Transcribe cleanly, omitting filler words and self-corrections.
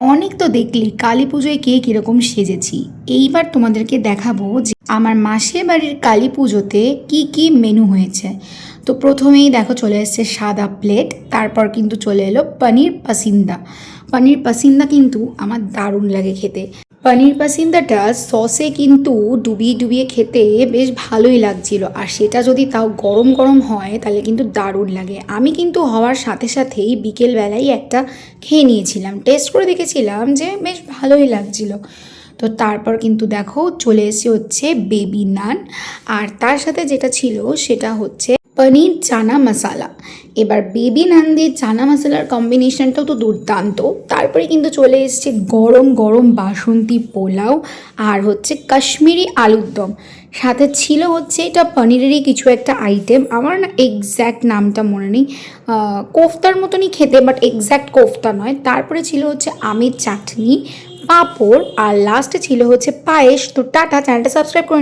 অনেক তো দেখলি কালী পুজোয় কে কিরকম সেজেছি। এইবার তোমাদেরকে দেখাবো যে আমার মাসির বাড়ির কালী পুজোতে কি কি মেনু হয়েছে। তো প্রথমেই দেখো চলে এসেছে সাদা প্লেট, তারপর কিন্তু চলে এলো পনির পাসিন্দা। পনির পাসিন্দা কিন্তু আমার দারুণ লাগে খেতে। পনির পাসিন্দাটা সসে কিন্তু ডুবিয়ে ডুবিয়ে খেতে বেশ ভালোই লাগছিল, আর সেটা যদি তাও গরম গরম হয় তাহলে কিন্তু দারুণ লাগে। আমি কিন্তু হওয়ার সাথে সাথেই বিকেলবেলায় একটা খেয়ে নিয়েছিলাম, টেস্ট করে দেখেছিলাম যে বেশ ভালোই লাগছিল। তো তারপর কিন্তু দেখো চলে এসে হচ্ছে বেবি নান, আর তার সাথে যেটা ছিল সেটা হচ্ছে পনির চানা মশালা। এবার বেবি নান দিয়ে চানা মশলার কম্বিনেশনটাও তো দুর্দান্ত। তারপরে কিন্তু চলে এসছে গরম গরম বাসন্তী পোলাও, আর হচ্ছে কাশ্মীরি আলুর দম। সাথে ছিল হচ্ছে এটা পনিরেরই কিছু একটা আইটেম, আমার না এক্স্যাক্ট নামটা মনে নেই। কোফতার মতনই খেতে, বাট এক্স্যাক্ট কোফতা নয়। তারপরে ছিল হচ্ছে আমের চাটনি, পাঁপড়, আর লাস্টে ছিল হচ্ছে পায়েস। তো টাটা, চ্যানেলটা সাবস্ক্রাইব করে